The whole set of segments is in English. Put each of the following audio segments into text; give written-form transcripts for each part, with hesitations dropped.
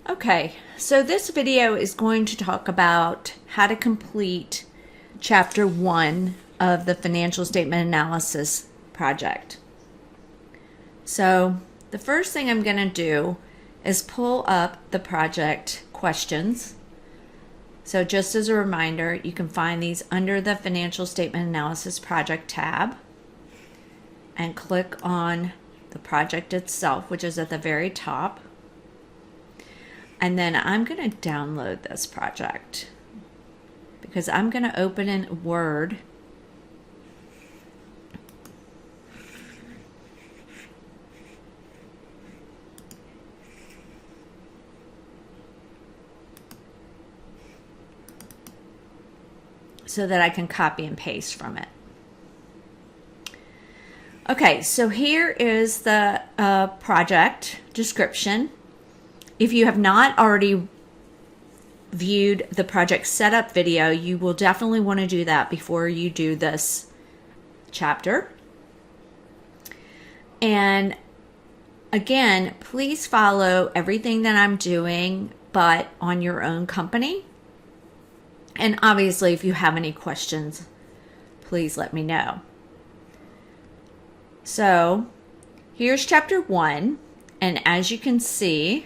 Okay, so this video is going to talk about how to complete Chapter 1 of the Financial Statement Analysis project. So the first thing I'm going to do is pull up the project questions. So just as a reminder, you can find these under the Financial Statement Analysis Project tab and click on the project itself, which is at the very top. And then I'm going to download this project because I'm going to open in Word. So that I can copy and paste from it. Okay, so here is the project description. If you have not already viewed the project setup video, you will definitely want to do that before you do this chapter. And again, please follow everything that I'm doing, but on your own company. And obviously, if you have any questions, please let me know. So here's chapter 1. And as you can see,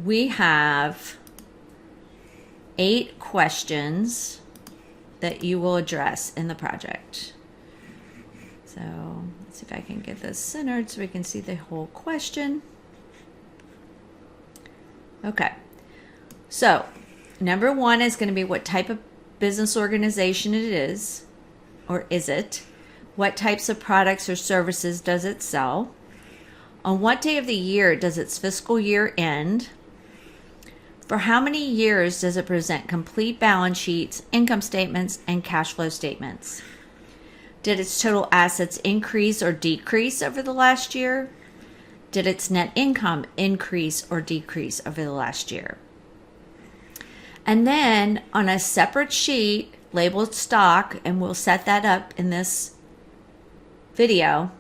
we have 8 questions that you will address in the project. So let's see if I can get this centered so we can see the whole question. Okay, so number 1 is going to be what type of business organization it is, or is it? What types of products or services does it sell? On what day of the year does its fiscal year end? For how many years does it present complete balance sheets, income statements, and cash flow statements? Did its total assets increase or decrease over the last year? Did its net income increase or decrease over the last year? And then on a separate sheet labeled stock, and we'll set that up in this video,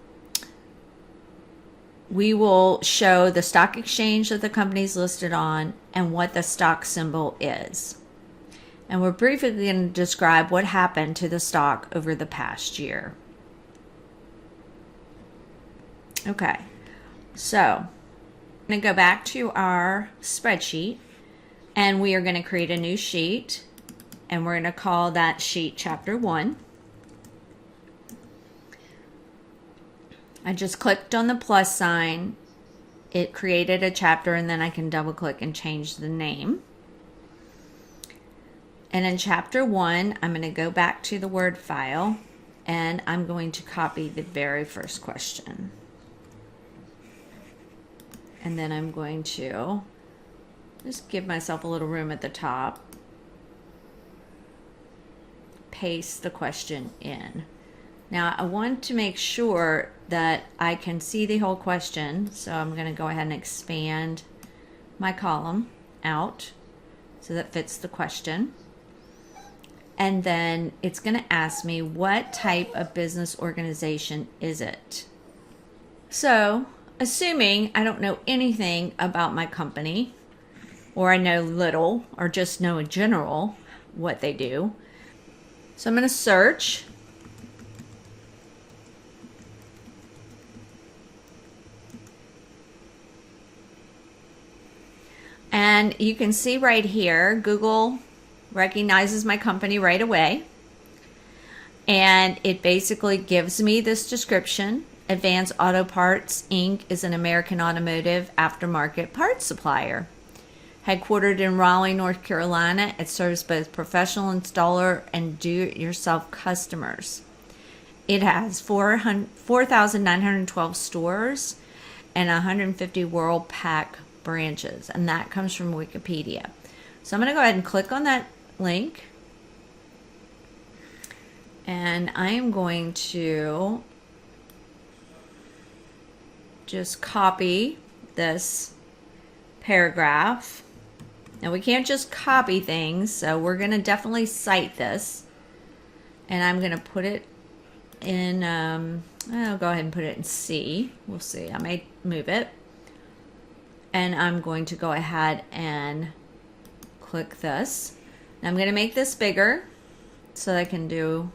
we will show the stock exchange that the company is listed on and what the stock symbol is. And we're briefly going to describe what happened to the stock over the past year. Okay, so I'm going to go back to our spreadsheet, and we are going to create a new sheet, and we're going to call that sheet Chapter 1. I just clicked on the plus sign. It created a chapter, and then I can double click and change the name. And in Chapter 1, I'm going to go back to the Word file, and I'm going to copy the very first question. And then I'm going to just give myself a little room at the top. Paste the question in. Now I want to make sure that I can see the whole question, so I'm going to go ahead and expand my column out so that fits the question. And then it's going to ask me, what type of business organization is it? So assuming I don't know anything about my company, or I know little, or just know in general what they do. So I'm going to search. And you can see right here, Google recognizes my company right away. And it basically gives me this description. Advanced Auto Parts, Inc. is an American automotive aftermarket parts supplier. Headquartered in Raleigh, North Carolina, it serves both professional installer and do-it-yourself customers. It has 4,912 stores and 150 Worldpac branches, and that comes from Wikipedia. So I'm going to go ahead and click on that link, and I am going to just copy this paragraph. Now we can't just copy things, so we're going to definitely cite this, and I'm going to put it in, I'll go ahead and put it in C. We'll see, I may move it. And I'm going to go ahead and click this. Now I'm going to make this bigger so I can do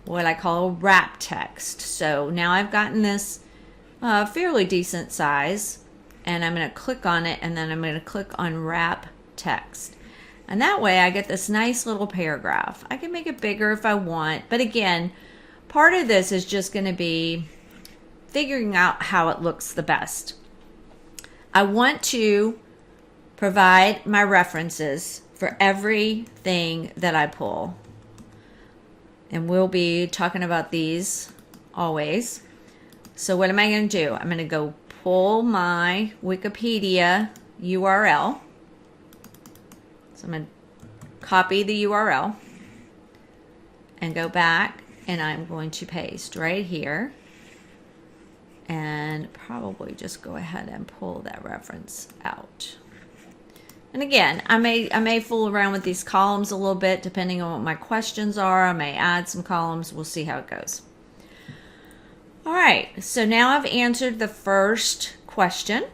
what I call wrap text. So now I've gotten this fairly decent size, and I'm going to click on it, and then I'm going to click on wrap text. And that way I get this nice little paragraph. I can make it bigger if I want, but again, part of this is just going to be figuring out how it looks the best. I want to provide my references for everything that I pull. And we'll be talking about these always. So what am I going to do? I'm going to go pull my Wikipedia URL. So I'm going to copy the URL and go back, and I'm going to paste right here. And probably just go ahead and pull that reference out. And again, I may fool around with these columns a little bit depending on what my questions are. I may add some columns. We'll see how it goes. All right, so now I've answered the first question.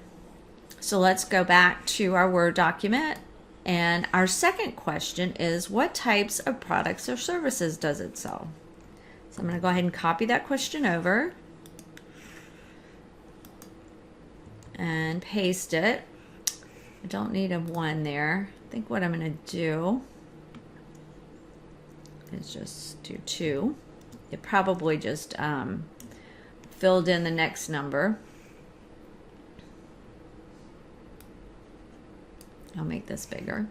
So let's go back to our Word document. And our second question is, what types of products or services does it sell? So I'm going to go ahead and copy that question over and paste it. I don't need a 1 there. I think what I'm going to do is just do 2. It probably just filled in the next number. I'll make this bigger.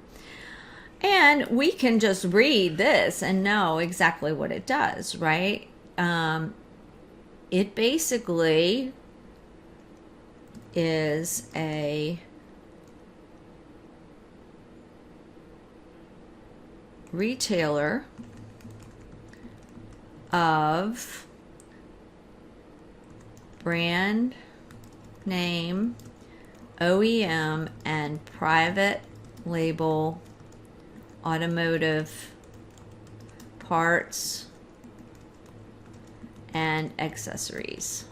And we can just read this and know exactly what it does, right? It basically is a retailer of brand name, OEM, and private label automotive parts and accessories.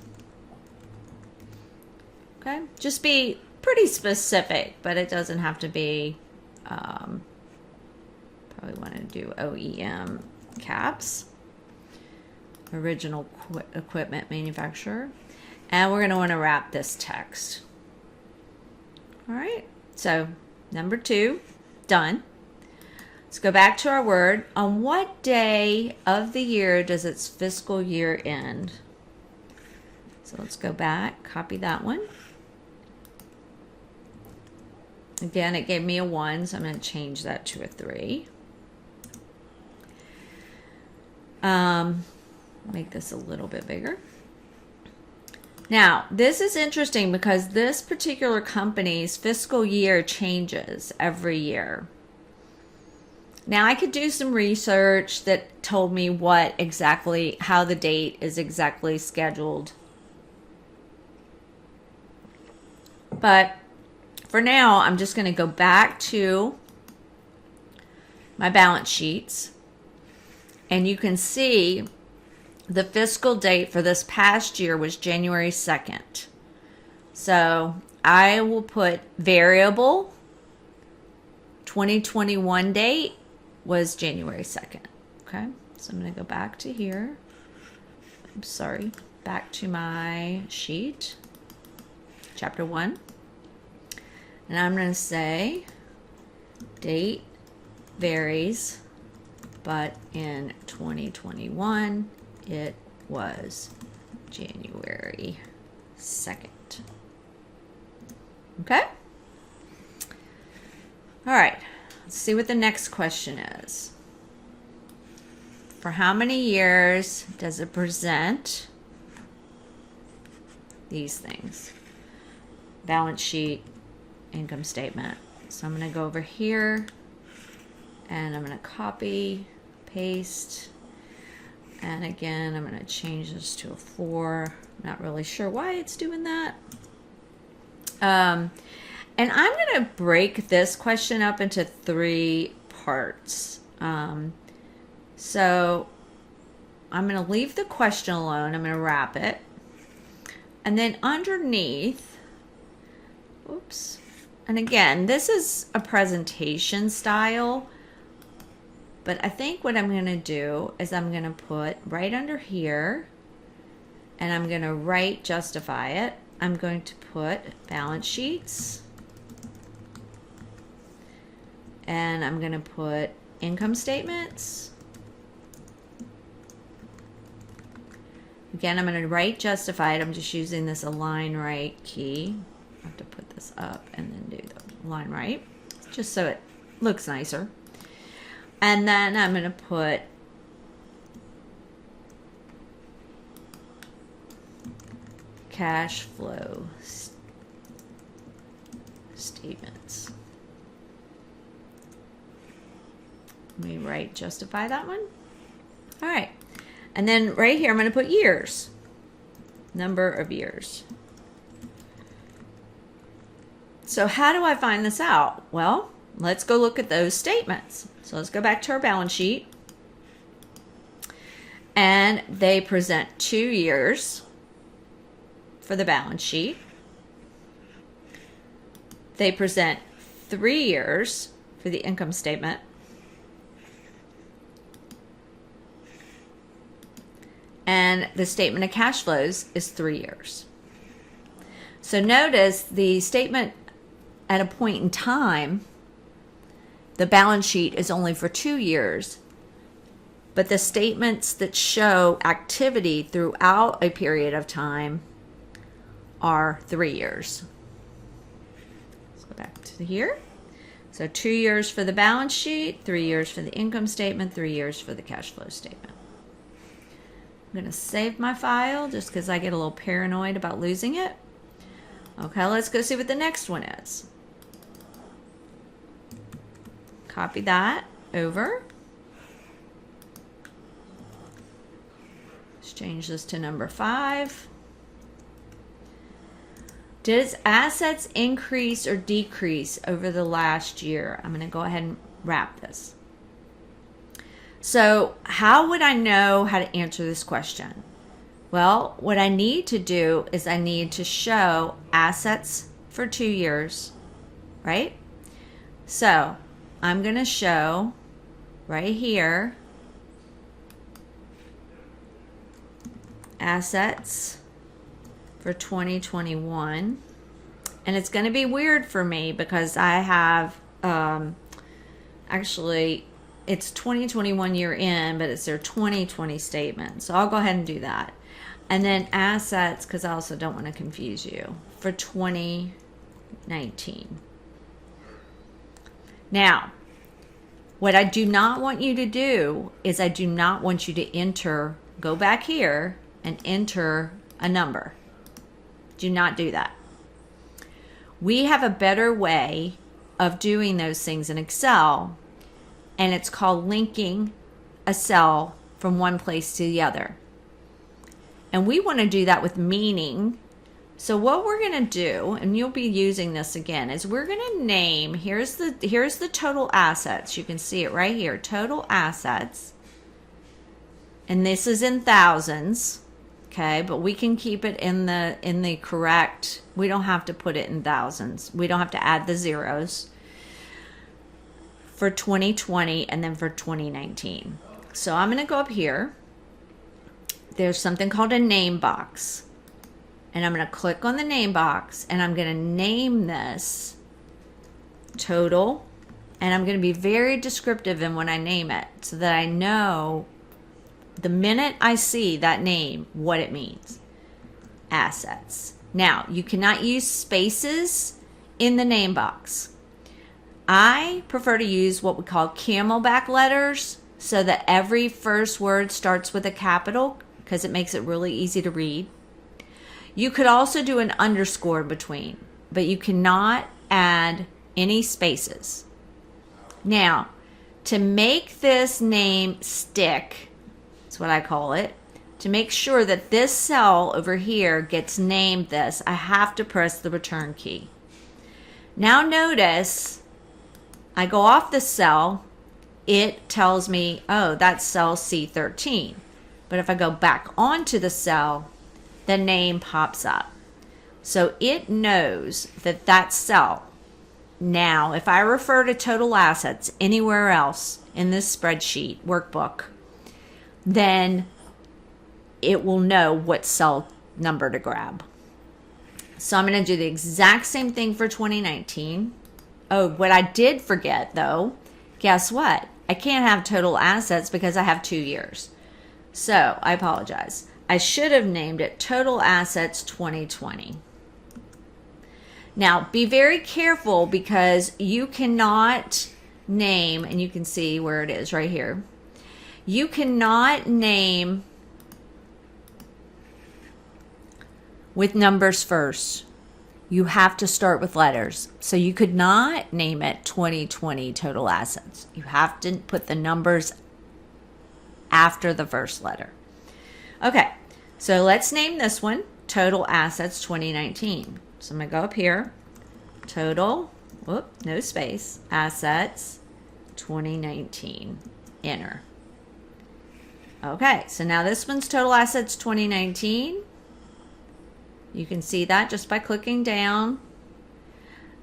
Okay, just be pretty specific, but it doesn't have to be, probably want to do OEM caps, original equipment manufacturer. And we're going to want to wrap this text. All right, so number 2, done. Let's go back to our Word. On what day of the year does its fiscal year end? So let's go back, copy that one. Again, it gave me a 1, so I'm going to change that to a 3. Make this a little bit bigger. Now, this is interesting because this particular company's fiscal year changes every year. Now, I could do some research that told me how the date is exactly scheduled. But for now, I'm just going to go back to my balance sheets, and you can see the fiscal date for this past year was January 2nd. So I will put variable 2021 date was January 2nd. Okay, so I'm going to go back to here. I'm sorry, back to my sheet, chapter 1. And I'm going to say date varies, but in 2021, it was January 2nd. Okay? All right. Let's see what the next question is. For how many years does it present these things? Balance sheet, income statement. So I'm going to go over here and I'm going to copy, paste, and again I'm going to change this to a 4. Not really sure why it's doing that. And I'm going to break this question up into 3 parts. So I'm going to leave the question alone. I'm going to wrap it. And then underneath, oops, And again, this is a presentation style, but I think what I'm going to do is I'm going to put right under here, and I'm going to right justify it. I'm going to put balance sheets, and I'm going to put income statements. Again, I'm going to right justify it. I'm just using this align right key. I have to put this up and then do the line right, just so it looks nicer. And then I'm going to put cash flow statements. Let me right justify that one. All right. And then right here, I'm going to put years, number of years. So how do I find this out? Well, let's go look at those statements. So let's go back to our balance sheet. And they present 2 years for the balance sheet. They present 3 years for the income statement. And the statement of cash flows is 3 years. So notice the statement at a point in time, the balance sheet is only for 2 years, but the statements that show activity throughout a period of time are 3 years. Let's go back to here. So 2 years for the balance sheet, 3 years for the income statement, 3 years for the cash flow statement. I'm going to save my file just because I get a little paranoid about losing it. Okay, let's go see what the next one is. Copy that over. Let's change this to number 5. Does assets increase or decrease over the last year? I'm going to go ahead and wrap this. So how would I know how to answer this question? Well, what I need to do is I need to show assets for 2 years, right? So I'm going to show right here assets for 2021. And it's going to be weird for me because I have actually it's 2021 year end, but it's their 2020 statement. So I'll go ahead and do that. And then assets, because I also don't want to confuse you, for 2019. Now, what I do not want you to do is I do not want you to enter, go back here and enter a number. Do not do that. We have a better way of doing those things in Excel, and it's called linking a cell from one place to the other. And we want to do that with meaning. So what we're going to do, and you'll be using this again, is we're going to name, here's the total assets. You can see it right here, total assets. And this is in thousands, okay? But we can keep it in the correct, we don't have to put it in thousands. We don't have to add the zeros for 2020 and then for 2019. So I'm going to go up here. There's something called a name box. And I'm going to click on the name box and I'm going to name this total. And I'm going to be very descriptive in when I name it so that I know the minute I see that name what it means. Assets. Now, you cannot use spaces in the name box. I prefer to use what we call camelback letters so that every first word starts with a capital because it makes it really easy to read. You could also do an underscore between, but you cannot add any spaces. Now, to make this name stick, that's what I call it, to make sure that this cell over here gets named this, I have to press the return key. Now notice, I go off the cell, it tells me, oh, that's cell C13. But if I go back onto the cell, the name pops up. So it knows that that cell now, if I refer to total assets anywhere else in this spreadsheet workbook, then it will know what cell number to grab. So I'm going to do the exact same thing for 2019. Oh, what I did forget though, guess what? I can't have total assets because I have 2 years. So I apologize. I should have named it Total Assets 2020. Now, be very careful because you cannot name, and you can see where it is right here. You cannot name with numbers first. You have to start with letters. So you could not name it 2020 Total Assets. You have to put the numbers after the first letter. Okay, so let's name this one Total Assets 2019. So I'm going to go up here, Total, no space, Assets 2019, enter. Okay, so now this one's Total Assets 2019. You can see that just by clicking down.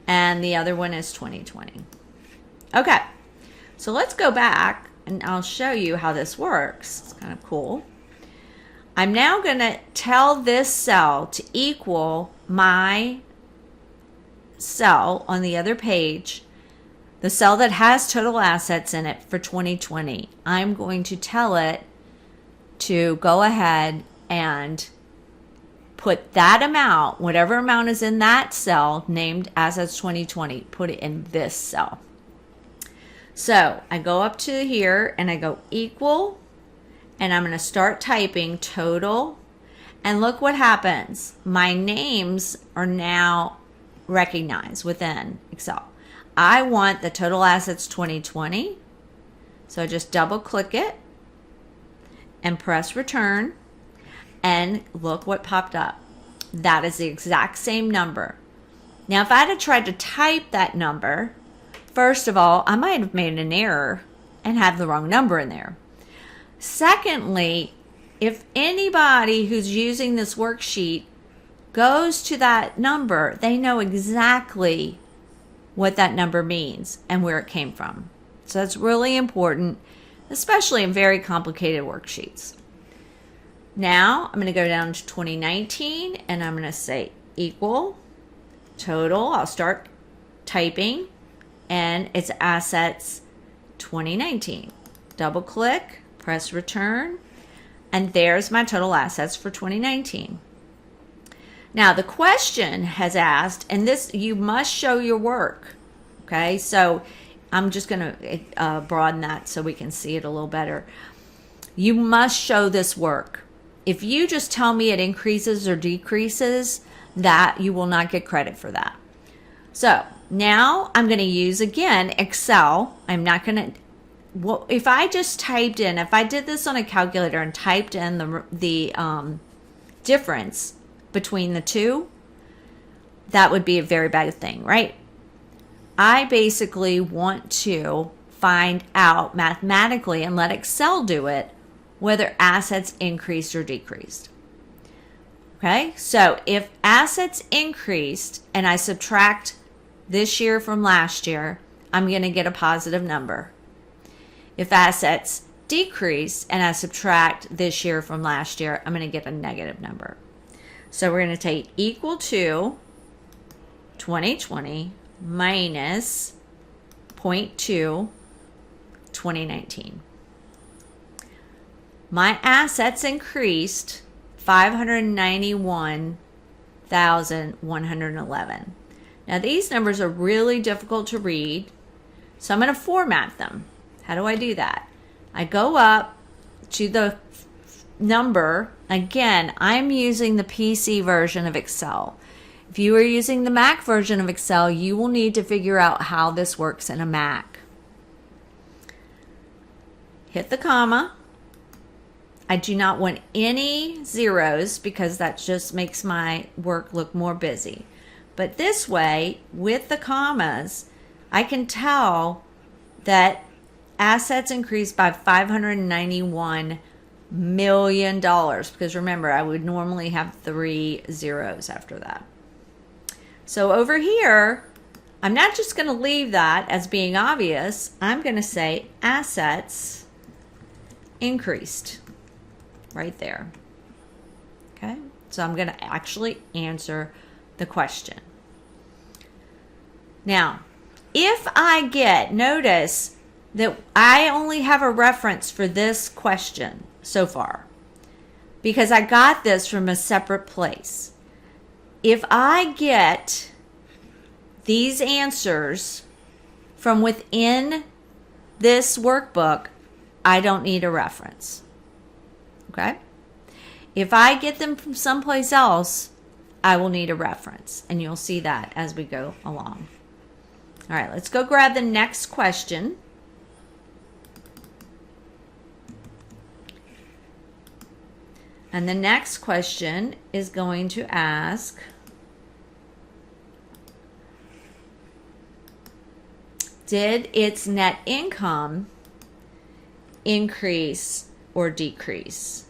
And the other one is 2020. Okay, so let's go back and I'll show you how this works. It's kind of cool. I'm now going to tell this cell to equal my cell on the other page, the cell that has total assets in it for 2020. I'm going to tell it to go ahead and put that amount, whatever amount is in that cell named Assets 2020, put it in this cell. So I go up to here and I go equal, and I'm going to start typing total, and look what happens. My names are now recognized within Excel. I want the Total Assets 2020, so I just double click it and press return, and look what popped up. That is the exact same number. Now, if I had tried to type that number, first of all, I might have made an error and have the wrong number in there. Secondly, if anybody who's using this worksheet goes to that number, they know exactly what that number means and where it came from. So that's really important, especially in very complicated worksheets. Now I'm going to go down to 2019 and I'm going to say equal total. I'll start typing and it's Assets 2019. Double click, press return, and there's my total assets for 2019. Now the question has asked, and this, you must show your work. Okay, so I'm just going to broaden that so we can see it a little better. You must show this work. If you just tell me it increases or decreases, that you will not get credit for that. So now I'm going to use again Excel. I'm not going to, well, if I just typed in, if I did this on a calculator and typed in the difference between the two, that would be a very bad thing, right? I basically want to find out mathematically and let Excel do it whether assets increased or decreased. Okay, so if assets increased and I subtract this year from last year, I'm going to get a positive number. If assets decrease and I subtract this year from last year, I'm going to get a negative number. So we're going to take equal to 2020 minus 0.2 2019. My assets increased 591,111. Now these numbers are really difficult to read, so I'm going to format them. How do I do that? I go up to the number. Again, I'm using the PC version of Excel. If you are using the Mac version of Excel, you will need to figure out how this works in a Mac. Hit the comma. I do not want any zeros because that just makes my work look more busy. But this way, with the commas, I can tell that assets increased by $591 million, because remember, I would normally have 3 zeros after that. So over here, I'm not just going to leave that as being obvious. I'm going to say assets increased right there. Okay, so I'm going to actually answer the question. Now, if I get, notice that I only have a reference for this question so far because I got this from a separate place. If I get these answers from within this workbook, I don't need a reference. Okay? If I get them from someplace else, I will need a reference, and you'll see that as we go along. All right, let's go grab the next question. And the next question is going to ask, did its net income increase or decrease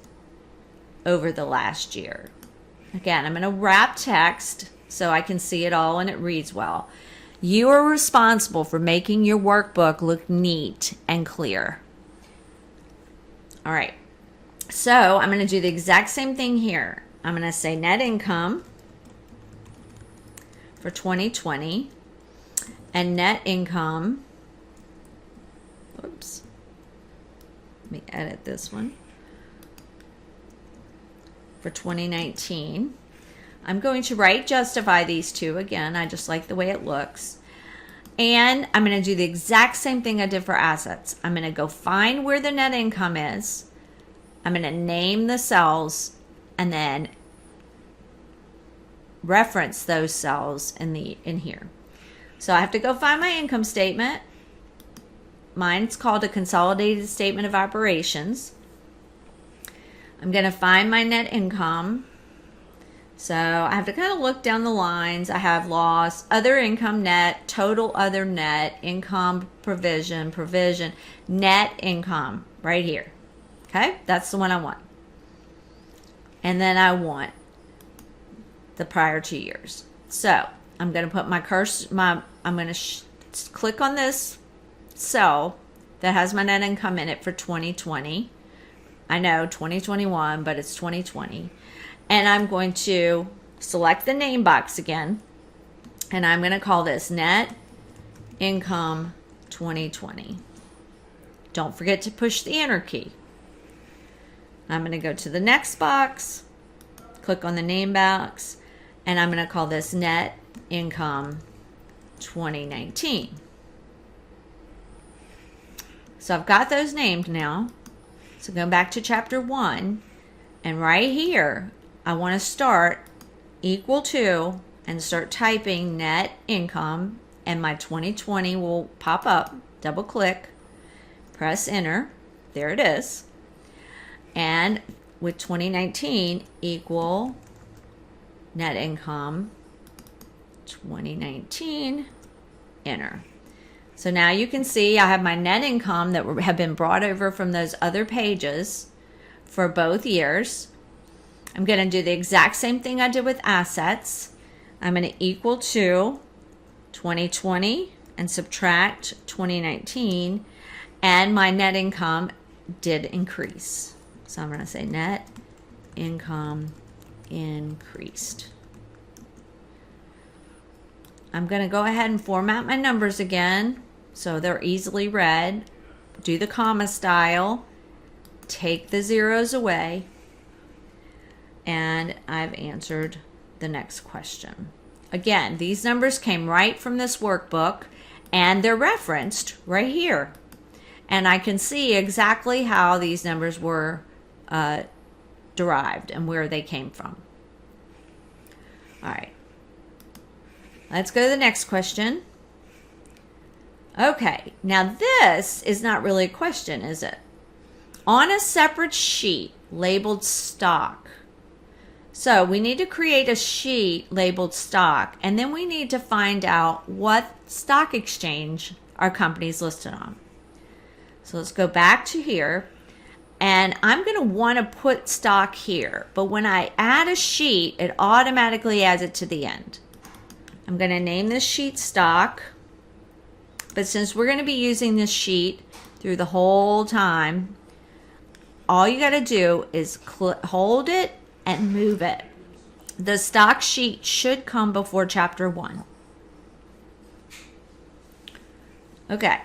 over the last year? Again, I'm going to wrap text so I can see it all and it reads well. You are responsible for making your workbook look neat and clear. All right. So I'm going to do the exact same thing here. I'm going to say net income for 2020 and net income. Oops. Let me edit this one. For 2019. I'm going to justify these two again. I just like the way it looks. And I'm going to do the exact same thing I did for assets. I'm going to go find where the net income is. I'm going to name the cells and then reference those cells in here. So I have to go find my income statement. Mine's called a consolidated statement of operations. I'm going to find my net income. So I have to kind of look down the lines. I have loss, other income net, total other net, income, provision, net income right here. Okay, that's the one I want. And then I want the prior 2 years. So I'm going to put my cursor, I'm going to click on this cell that has my net income in it for 2020. I know 2021, but it's 2020. And I'm going to select the name box again. And I'm going to call this net income 2020. Don't forget to push the enter key. I'm going to go to the next box, click on the name box, and I'm going to call this net income 2019. So I've got those named now. So going back to chapter 1, and right here, I want to start equal to and start typing net income, and my 2020 will pop up. Double click, press enter. There it is. And with 2019 equal net income 2019, enter. So now you can see I have my net income that have been brought over from those other pages for both years. I'm going to do the exact same thing I did with assets. I'm going to equal to 2020 and subtract 2019, and my net income did increase. So I'm going to say net income increased. I'm going to go ahead and format my numbers again so they're easily read. Do the comma style. Take the zeros away. And I've answered the next question. Again, these numbers came right from this workbook, and they're referenced right here. And I can see exactly how these numbers were derived and where they came from. All right. Let's go to the next question. Okay, now this is not really a question, is it? On a separate sheet labeled stock. So we need to create a sheet labeled stock, and then we need to find out what stock exchange our company is listed on. So let's go back to here, and I'm going to want to put stock here, but when I add a sheet, it automatically adds it to the end. I'm going to name this sheet stock. But since we're going to be using this sheet through the whole time, all you got to do is hold it and move it. The stock sheet should come before chapter 1. Okay,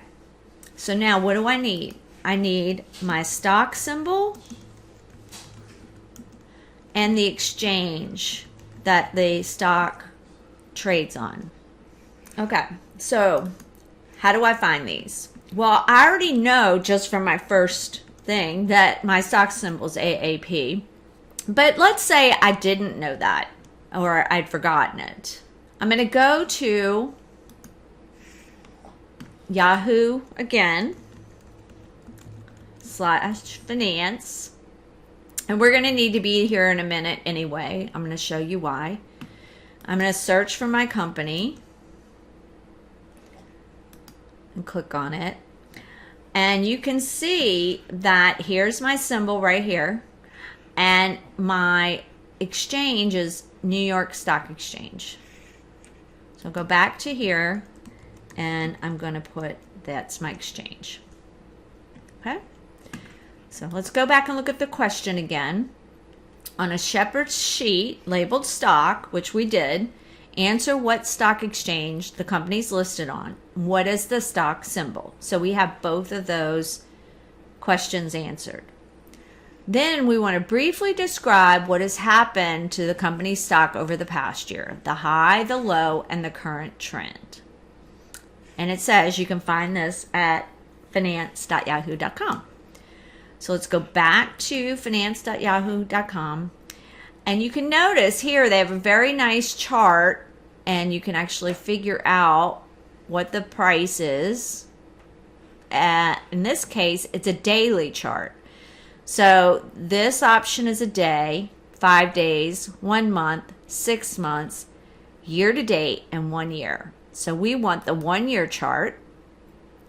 so now what do I need? I need my stock symbol and the exchange that the stock trades on. Okay, so how do I find these? Well, I already know just from my first thing that my stock symbol is AAP. But let's say I didn't know that or I'd forgotten it. I'm going to go to Yahoo again, /finance. And we're going to need to be here in a minute anyway. I'm going to show you why. I'm going to search for my company and click on it. And you can see that here's my symbol right here. And my exchange is New York Stock Exchange. So I'll go back to here and I'm going to put that's my exchange. Okay. So let's go back and look at the question again. On a shepherd's sheet labeled stock, which we did, answer what stock exchange the company's listed on. What is the stock symbol? So we have both of those questions answered. Then we want to briefly describe what has happened to the company's stock over the past year, the high, the low, and the current trend. And it says you can find this at finance.yahoo.com. So let's go back to finance.yahoo.com. And you can notice here they have a very nice chart, and you can actually figure out what the price is. In this case, it's a daily chart. So this option is a day, 5 days, 1 month, 6 months, year to date, and 1 year. So we want the 1 year chart.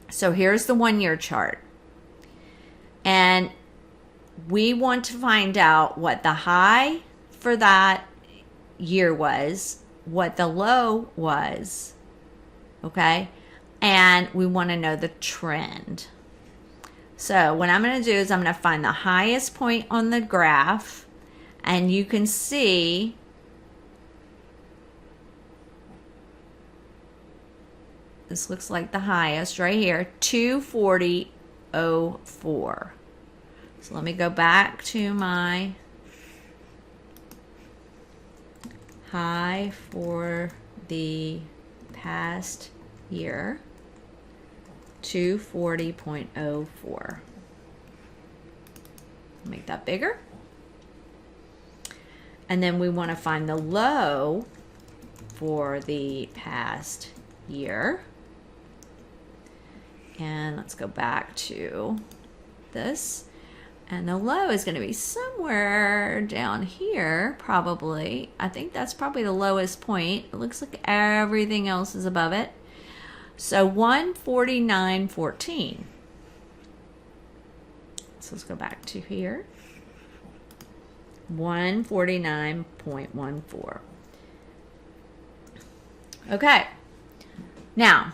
So here's the 1 year chart. And we want to find out what the high for that year was, what the low was, okay? And we want to know the trend. So what I'm going to do is I'm going to find the highest point on the graph, and you can see this looks like the highest right here, 240.04. So let me go back to my high for the past year, 240.04. Make that bigger. And then we want to find the low for the past year. And let's go back to this. And the low is going to be somewhere down here, probably. I think that's probably the lowest point. It looks like everything else is above it. So 149.14. So let's go back to here. 149.14. Okay. Now,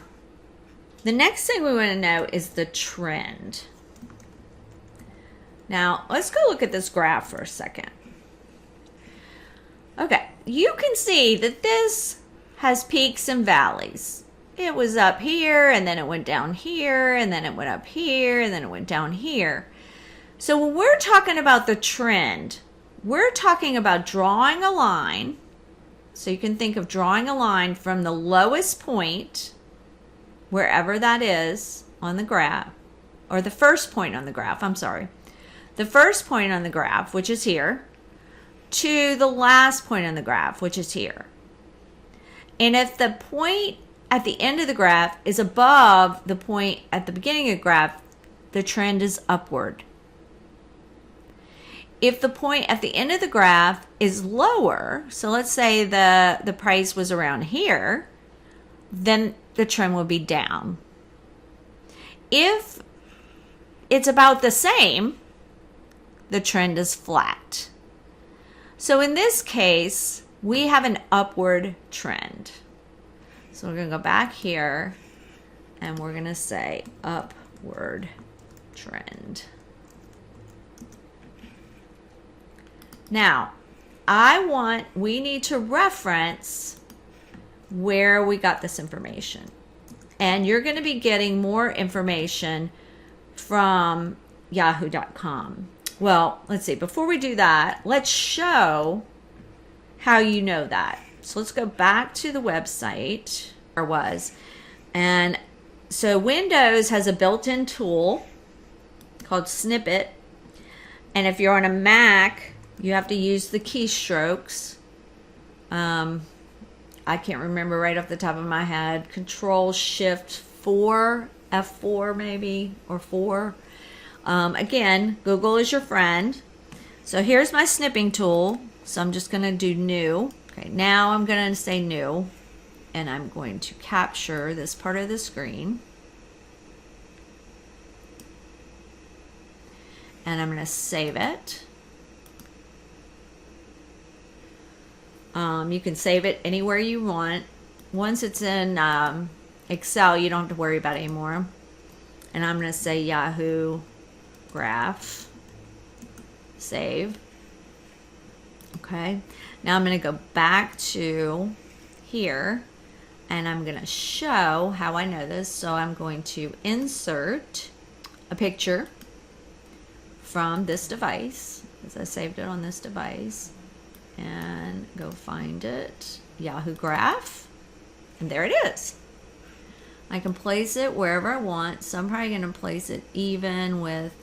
the next thing we want to know is the trend. Now, let's go look at this graph for a second. Okay, you can see that this has peaks and valleys. It was up here, and then it went down here, and then it went up here, and then it went down here. So when we're talking about the trend, we're talking about drawing a line. So you can think of drawing a line from the lowest point, wherever that is on the graph, or the first point on the graph, I'm sorry. The first point on the graph, which is here, to the last point on the graph, which is here. And if the point at the end of the graph is above the point at the beginning of the graph, the trend is upward. If the point at the end of the graph is lower, so let's say the price was around here, then the trend will be down. If it's about the same, the trend is flat. So in this case, we have an upward trend. So we're going to go back here and we're going to say upward trend. Now, we need to reference where we got this information. And you're going to be getting more information from yahoo.com. Well, let's see. Before we do that, let's show how you know that. So let's go back to the website, or was. And so Windows has a built-in tool called Snippet. And if you're on a Mac, you have to use the keystrokes. I can't remember right off the top of my head. Control-Shift-4, F4 maybe, or 4. Again, Google is your friend. So here's my snipping tool. So I'm just going to do new. Okay, now I'm going to say new. And I'm going to capture this part of the screen. And I'm going to save it. You can save it anywhere you want. Once it's in Excel, you don't have to worry about it anymore. And I'm going to say Yahoo Graph. Save. Okay. Now I'm going to go back to here. And I'm going to show how I know this. So I'm going to insert a picture from this device, because I saved it on this device. And go find it, Yahoo Graph, and there it is. I can place it wherever I want, so I'm probably going to place it even with,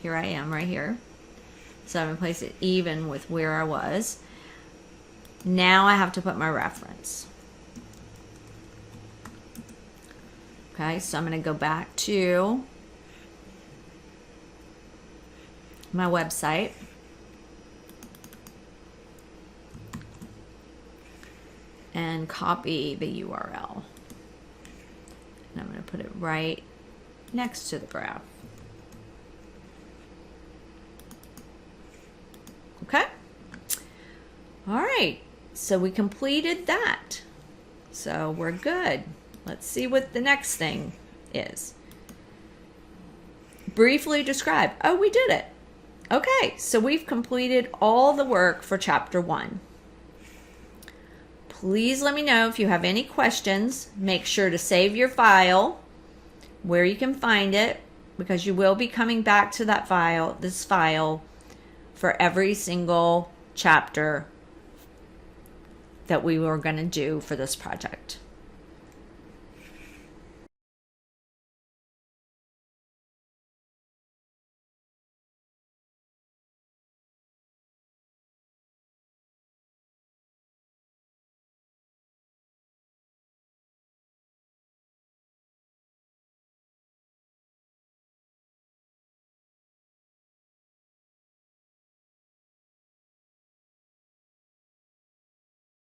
here I am right here. So I'm going to place it even with where I was. Now I have to put my reference. Okay, so I'm going to go back to my website. And copy the URL. And I'm going to put it right next to the graph. Okay? All right. So we completed that. So we're good. Let's see what the next thing is. Briefly describe. Oh, we did it. Okay. So we've completed all the work for Chapter 1. Please let me know if you have any questions. Make sure to save your file where you can find it, because you will be coming back to that file, this file, for every single chapter that we were going to do for this project.